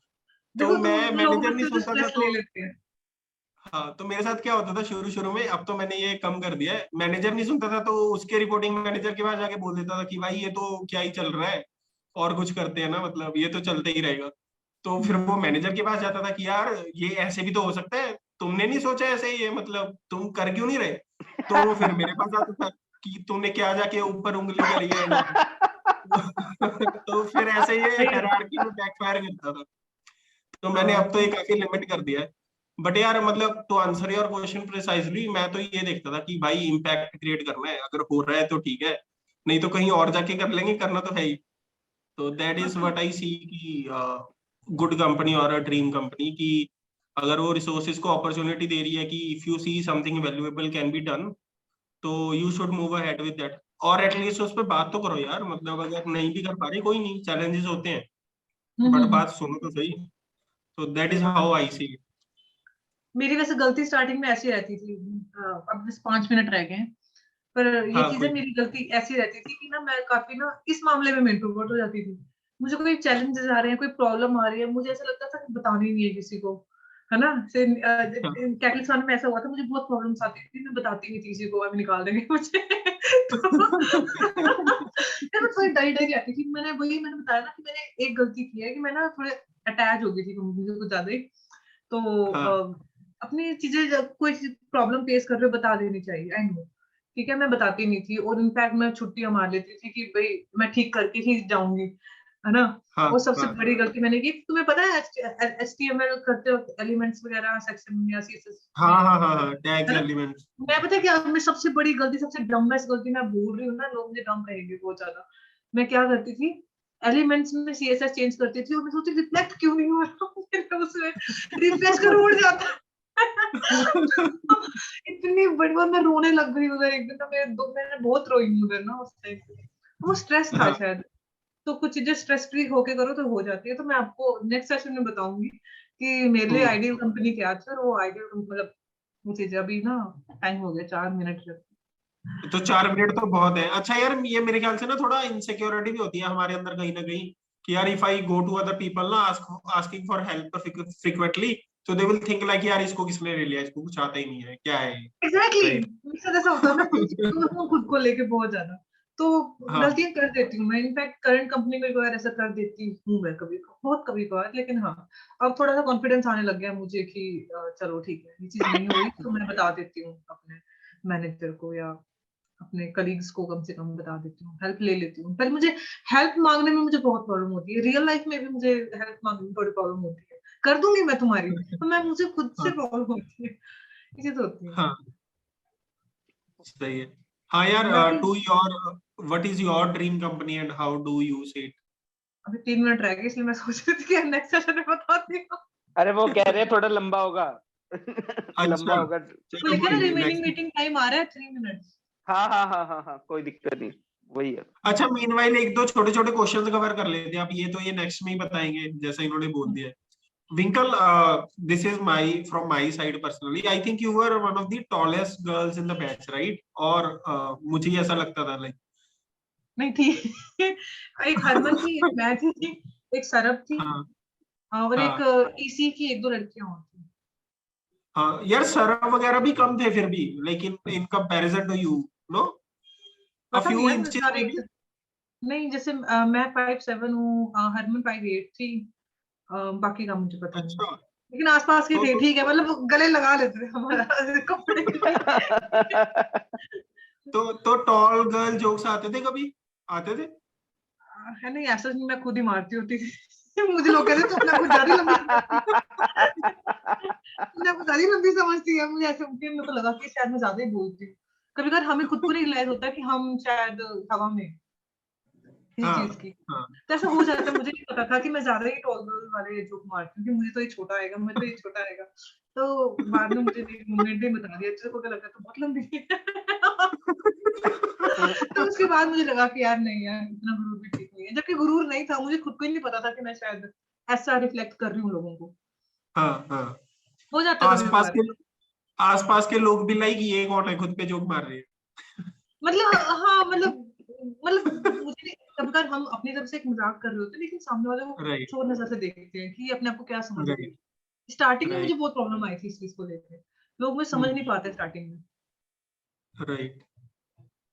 देखो तुम मैं लोग मैनेजर नहीं होते हो जो सुनता था स्ट्रेस ले तो, लेते हैं। हाँ, तो मेरे साथ क्या होता था शुरू शुरू में, अब तो मैंने ये कम कर दिया है, मैनेजर नहीं सुनता था तो उसके रिपोर्टिंग मैनेजर के पास जाके बोल देता था कि भाई ये तो क्या ही चल रहा है, और कुछ करते हैं ना, मतलब ये तो चलते ही रहेगा। तो फिर वो मैनेजर के पास जाता था कि यार ये ऐसे भी तो हो सकता है, तुमने नहीं सोचा ऐसे, ये मतलब तुम कर क्यों नहीं रहे। तो वो फिर मेरे पास आता था कि तुमने क्या जाके ऊपर उंगली करी है इधर। तो फिर ऐसे ये सही है। हायरार्की में बैकफायर करता था। तो मैंने हाँ अब तो ये काफी लिमिट कर दिया है। बट यार मतलब to answer your question precisely, मैं तो ये देखता था कि भाई इम्पैक्ट क्रिएट करना है, अगर हो रहा है तो ठीक है, नहीं तो कहीं और जाके कर लेंगे, करना तो है ही। तो दैट इज व्हाट आई सी कि गुड कंपनी और अ ड्रीम कंपनी की, अगर वो रिसोर्सेज को अपॉर्चुनिटी दे रही है कि if you see something valuable can be done, तो you should move ahead with that. और एटलीस्ट उस पर बात तो करो यार, मतलब अगर नहीं भी कर पा रहे कोई नहीं, चैलेंजेस होते हैं, बट बात सुनो तो सही। तो दैट इज हाँ। हाउ आई सी। मेरी वैसे गलती स्टार्टिंग में ऐसी रहती थी। अब बस 5 मिनट रह गए हैं। पर ये हाँ चीजें कोई मेरी गलती ऐसी रहती थी कि ना मैं काफी ना इस मामले में मैं इंट्रोवर्ट हो जाती थी। मुझे कोई चैलेंजेस आ रहे हैं, कोई प्रॉब्लम आ रही है, मुझे ऐसा लगता था कि बतानी नहीं है किसी को, है ना। से नहीं। कैटलिस्तान में ऐसा हुआ था, मुझे बहुत प्रॉब्लम्स आती थी, मैं बताती नहीं थी किसी को, अब निकाल देंगे मुझे। तो यार मैं थोड़ी डरी डरी रहती थी। मैंने बताया ना कि मैंने एक गलती की है कि मैं ना थोड़े अटैच हो गई थी कंपनी से कुछ ज्यादा ही। तो हाँ अपनी चीजें जब कोई प्रॉब्लम फेस कर रहे हो बता देनी चाहिए, आई नो। ठीक है, मैं बताती नहीं थी, और इनफैक्ट मैं छुट्टियां मार लेती थी कि भाई मैं ठीक करके ही जाऊंगी, है ना। हाँ और सबसे हाँ बड़ी गलती मैंने की, तुम्हें पता है HTML करते वक्त एलिमेंट्स वगैरह सेक्शन या CSS हाँ में, हाँ हाँ हाँ टैग्स है ना। एलिमेंट्स। मैं पता है क्या, मैं सबसे बड़ी गलती, सबसे डम्बेस्ट गलती मैं बोल रही हूँ ना, लोग मुझे डम कहेंगे बहुत ज्यादा। मैं क्या करती थी, एलिमेंट्स में CSS चेंज करती थी, और मैं सोचती रिफ्लेक्ट क्यों नहीं हो रहा मेरे उसमें, रिफ्रेश करो उड़ जाता। इतनी बड़ी बात, मैं रोने लग गई उधर एक दिन, तो मैंने बहुत रोई हूँ उधर ना उस टाइम पे। वो स्ट्रेस था हाँ शायद। तो कुछ चीजें स्ट्रेस फ्री होके करो तो हो जाती है। तो मैं आपको नेक्स्ट सेशन में बताऊंगी कि मेरे लिए हम्म, आइडियल कंपनी क्या थी, और वो आइडियल मतलब मुझे जब अभी ना टाइम हो गया 4 मिनट। तो 4 मिनट तो बहुत है। अच्छा यार, ये मेरे ख्याल से ना थोड़ा इनसिक्योरिटी भी होती है हमारे अंदर कहीं ना कहीं, कि यार if I go to other people ना आस्किंग फॉर हेल्प फ्रीक्वेंटली, तो दे विल थिंक लाइक यार इसको किसने ले लिया, इसको कुछ आता ही नहीं है, क्या है ये। Exactly right. मेरे साथ ऐसा होता है, मैं insecure हूँ खुद को लेके बहुत ज्यादा, तो हाँ गलतियां कर देती हूँ मैं। इनफैक्ट करंट कंपनी में एक बार ऐसा कर देती हूँ मैं, कभी बहुत कभी कभार, लेकिन हाँ अब थोड़ा सा कॉन्फिडेंस आने लग गया मुझे कि चलो ठीक है, ये चीज नहीं हो रही तो मैं बता देती हूँ अपने मैनेजर को या अपने कलीग्स को, कम से कम बता देती हूँ, हेल्प ले लेती हूँ। पर मुझे हेल्प मांगने में मुझे बहुत प्रॉब्लम होती है, रियल लाइफ में भी मुझे हेल्प मांगने में बड़ी प्रॉब्लम होती है। कर दूंगी मैं तुम्हारी, तो मैं मुझे खुद से हाँ प्रॉब्लम होती है, ये चीज होती है। हाँ, सही है। हाँ यार, बाकी to your what is your dream company and how do you see it? अभी 3 मिनट रह गए, इसलिए मैं सोच रही थी कि नेक्स्ट सेशन में बताती हूँ। अरे वो कह रहे हैं थोड़ा लंबा होगा। लंबा अच्छा, होगा। वो चलो लिखा कोई ना नहीं, रिमेनिंग नेक्स्ट। मीटिंग टाइम आ रहा है 3 मिनट्स। हाँ हाँ हाँ हाँ हाँ, कोई दिक्कत नहीं, वही है। अच्छा, मीनवाइल एक दो छोटे छोटे क्वेश्चंस कवर कर लेते हैं आप, ये तो ये नेक्स्ट में ही बताएंगे जैसा इन्होंने बोल दिया है। Winkle, this is from my side personally. I think you were one of the tallest girls in the batch, right? और मुझे ही ऐसा लगता था लाइक। नहीं थी। एक हरमन थी, एक मैं थी, एक सरब थी, हाँ और एक हाँ ईसी की 1-2 लड़कियां और थी। हाँ यार, सर वगैरह भी कम थे फिर भी, लेकिन in comparison to you, no, uh पता नहीं फ्यू यार, मुझे इंचेस सारे मे बी। नहीं, जैसे मैं 5'7" हूँ, हरमन 5'8" थी, बाकी का मुझे पता नहीं, अच्छा, लेकिन आसपास के थे, तो ठीक है, मतलब वो गले लगा लेते थे हमारा कपड़े के। तो टॉल गर्ल जोक्स आते थे कभी, आते थे? है नहीं, ऐसा नहीं, मैं खुद ही मारती होती थी। मुझे लोग कहते तू अपने आप को ज्यादा लंबी समझती है, अपने आप को ज्यादा लंबी समझती है। मुझे ऐसे मेरे को लगा कि शायद मैं ज्यादा ही बोलती हूँ। कभी कभार हमें खुद को नहीं रियलाइज होता कि हम शायद हवा में किसी हाँ चीज की, हाँ तो ऐसा हो जाता है। मुझे नहीं पता था कि मैं ज्यादा ही टॉल गर्ल वाले जोक मारती हूँ कि मुझे तो ये छोटा आएगा, मुझे तो ये छोटा आएगा। तो बाद में मुझे मेरी रूममेट ने बता दिया, तेरे को क्या लगा, तो बहुत लंबी है। तो उसके बाद मुझे लगा कि यार नहीं यार, इतना गुरूर भी ठीक नहीं है, जबकि गुरूर नहीं था, मुझे खुद को ही नहीं पता था कि मैं शायद ऐसा रिफ्लेक्ट कर रही हूँ लोगों को। हाँ हाँ। हो जाता है कभी आसपास कभार। के आसपास के लोग भी लाइक ये कौन है खुद पे जोक मार रहे मतलब हाँ, मतलब मुझे कभी कभार हम अपनी तरफ से एक मजाक कर रहे होते हैं, लेकिन सामने वाले वो हैं? राइट कुछ और नजर से देखते हैं कि ये अपने आप को क्या समझ रही है। राइट स्टार्टिंग में मुझे राइट। बहुत प्रॉब्लम आई थी इस चीज को लेकर, लोग मुझे समझ नहीं पाते स्टार्टिंग में। राइट,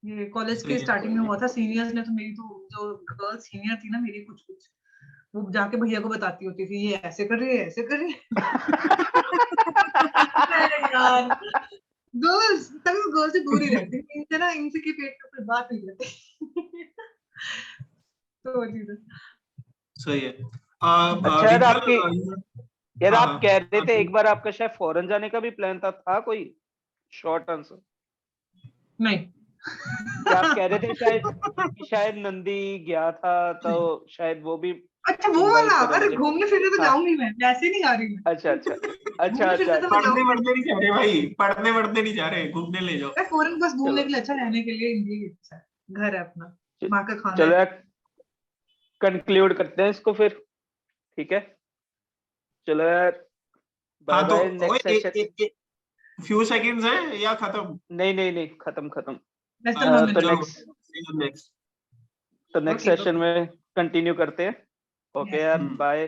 ये कॉलेज सही के है। स्टार्टिंग में हुआ था, सीनियर्स ने तो मेरी, तो जो गर्ल सीनियर थी ना मेरी, कुछ कुछ वो जाके भैया को बताती होती थी, ये ऐसे कर रही है, ऐसे कर रही है। अरे यार, गर्ल्स तभी वो गर्ल्स से दूर ही रहती थी, इनसे ना, इनसे की पेट पे कोई बात नहीं करती। तो वो चीज़ है। सही है। अच्छा यार, विकल, आपकी यार हाँ आप कह रहे हाँ थे एक बार आपका शायद फॉरेन जाने का भी प्लान था कोई? Short answer. नहीं। क्या आप कह रहे थे शायद कि शायद नंदी गया था, तो शायद वो भी अच्छा वो वाला, इनवाइट अरे करेंगे। घूमने फिरने तो हाँ, जाऊंगी मैं, वैसे नहीं जा रही मैं। अच्छा अच्छा अच्छा घूमने अच्छा फिरने तो मैं अच्छा। पढ़ने जाऊंगी। वढ़ने नहीं जा रहे भाई, पढ़ने वढ़ने नहीं जा रहे, घूमने ले जाओ। मैं फॉरेन बस घूमने चलो के लिए, अच्छा रहने के लिए, इंडिया की अच्छा है, घर है अपना, च- माँ का खाना चलो है। यार, कंक्लूड करते हैं इसको फिर। ठीक है, चलो यार, बाय हाँ तो बाय, ओए, नेक्स्ट सेशन। फ्यू सेकंड्स हैं या खत्म? नहीं नहीं नहीं, खत्म खत्म। लेस देन 1 तो मिनट। चलो, नेक्स्ट नेक्स्ट। तो नेक्स्ट ओके सेशन ओके, में कंटिन्यू करते हैं। Okay yes. यार, बाय।